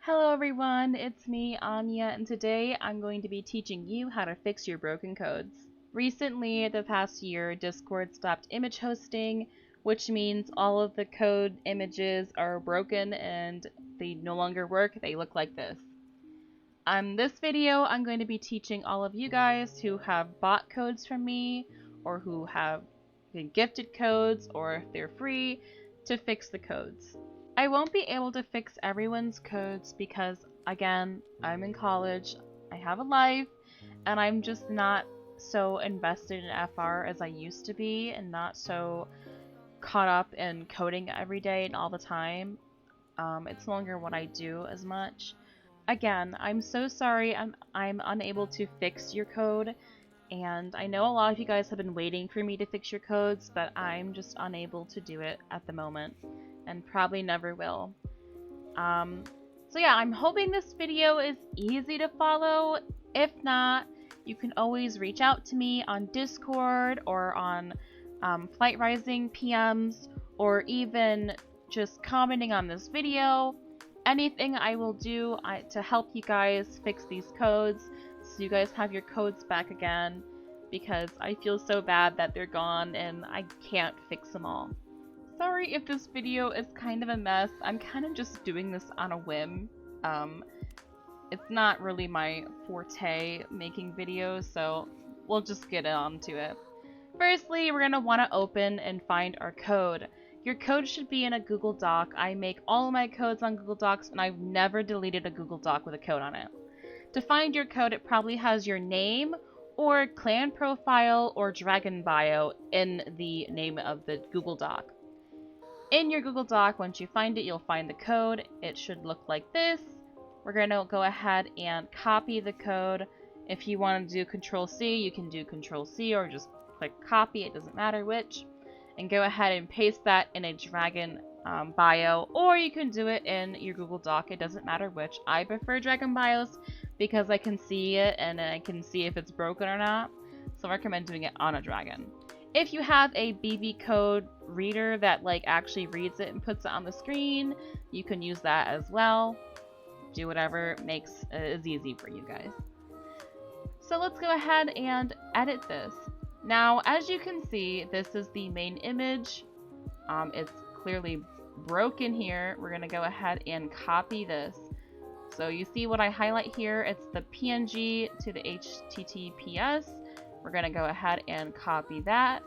Hello everyone, it's me, Anya, and today I'm going to be teaching you how to fix your broken codes. Recently, the past year, Discord stopped image hosting, which means all of the code images are broken and they no longer work. They look like this. This video, I'm going to be teaching all of you guys who have bought codes from me, or who have been gifted codes, or if they're free, to fix the codes. I won't be able to fix everyone's codes because, again, I'm in college, I have a life, and I'm just not so invested in FR as I used to be, and not so caught up in coding every day and all the time. It's no longer what I do as much. Again, I'm so sorry I'm unable to fix your code, and I know a lot of you guys have been waiting for me to fix your codes, but I'm just unable to do it at the moment, and probably never will. So yeah, I'm hoping this video is easy to follow. If not, you can always reach out to me on Discord or on Flight Rising PMs, or even just commenting on this video. Anything I will do to help you guys fix these codes, so you guys have your codes back again, because I feel so bad that they're gone and I can't fix them all. Sorry if this video is kind of a mess. I'm kind of just doing this on a whim. It's not really my forte, making videos, so we'll just get on to it. Firstly, we're going to want to open and find our code. Your code should be in a Google Doc. I make all of my codes on Google Docs, and I've never deleted a Google Doc with a code on it. To find your code, it probably has your name, or clan profile, or dragon bio in the name of the Google Doc. In your Google Doc, once you find it, you'll find the code. It should look like this. We're going to go ahead and copy the code. If you want to do Control-C, you can do Control-C, or just click copy, it doesn't matter which. And go ahead and paste that in a dragon bio, or you can do it in your Google Doc, it doesn't matter which. I prefer dragon bios because I can see it and I can see if it's broken or not, so I recommend doing it on a dragon. If you have a BB code reader that actually reads it and puts it on the screen, you can use that as well. Do whatever is easy for you guys. So let's go ahead and edit this. Now, as you can see, this is the main image. It's clearly broken here. We're gonna go ahead and copy this. So you see what I highlight here? It's the PNG to the HTTPS. We're gonna go ahead and copy that.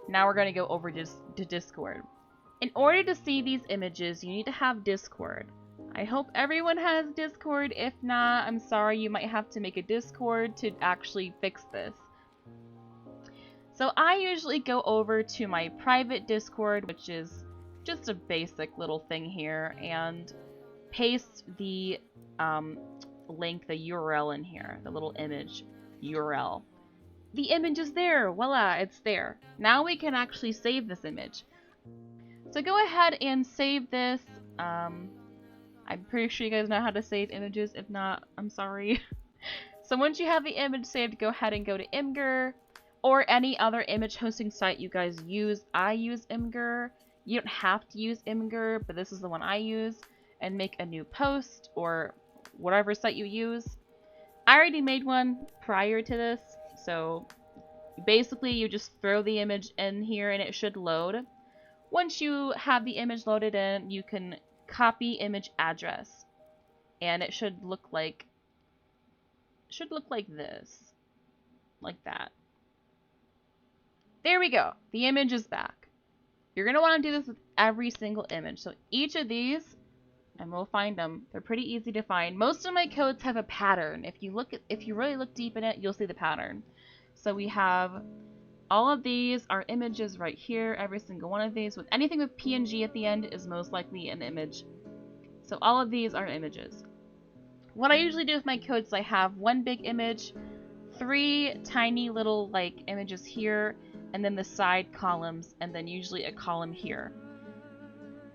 Now we're gonna go over to Discord. In order to see these images, you need to have Discord. I hope everyone has Discord. If not, I'm sorry, you might have to make a Discord to actually fix this. So I usually go over to my private Discord, which is just a basic little thing here, and paste the link, the URL in here, the little image URL. The image is there, voila, it's there. Now we can actually save this image. So go ahead and save this. I'm pretty sure you guys know how to save images. If not, I'm sorry. So once you have the image saved, go ahead and go to Imgur, or any other image hosting site you guys use. I use Imgur. You don't have to use Imgur, but this is the one I use. And make a new post, or whatever site you use. I already made one prior to this, so basically you just throw the image in here and it should load. Once you have the image loaded in, you can copy image address, and it should look like this, like that. There we go. The image is back. You're gonna want to do this with every single image. So each of these, and we'll find them. They're pretty easy to find. Most of my codes have a pattern. If you really look deep in it, you'll see the pattern. So we have all of these are images right here. Every single one of these, with anything with PNG at the end, is most likely an image. So all of these are images. What I usually do with my codes is I have one big image, 3 tiny little images here, and then the side columns, and then usually a column here.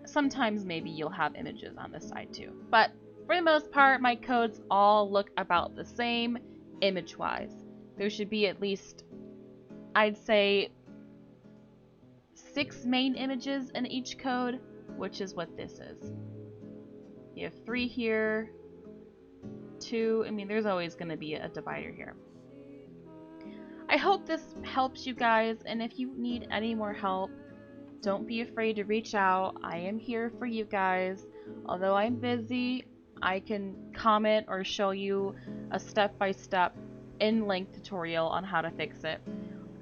Sometimes maybe you'll have images on this side too. But for the most part, my codes all look about the same image-wise. There should be at least, I'd say, 6 main images in each code, which is what this is. You have 3 here, 2. I mean, there's always going to be a divider here. I hope this helps you guys, and if you need any more help, don't be afraid to reach out. I am here for you guys. Although I'm busy, I can comment or show you a step-by-step in-length tutorial on how to fix it.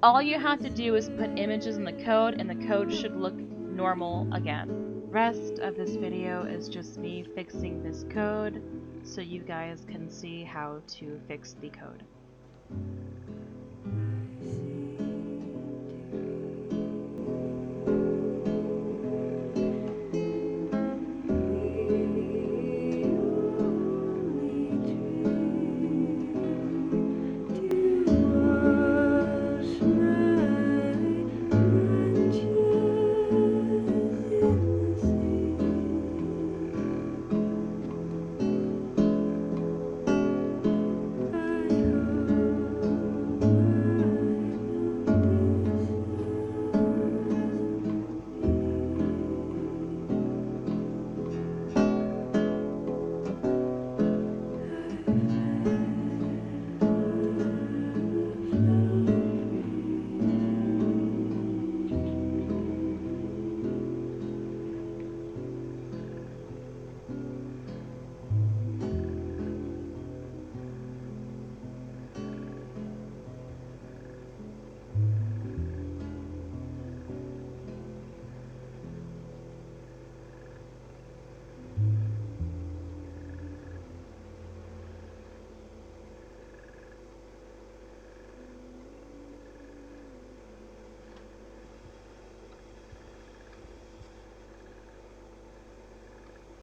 All you have to do is put images in the code, and the code should look normal again. Rest of this video is just me fixing this code so you guys can see how to fix the code.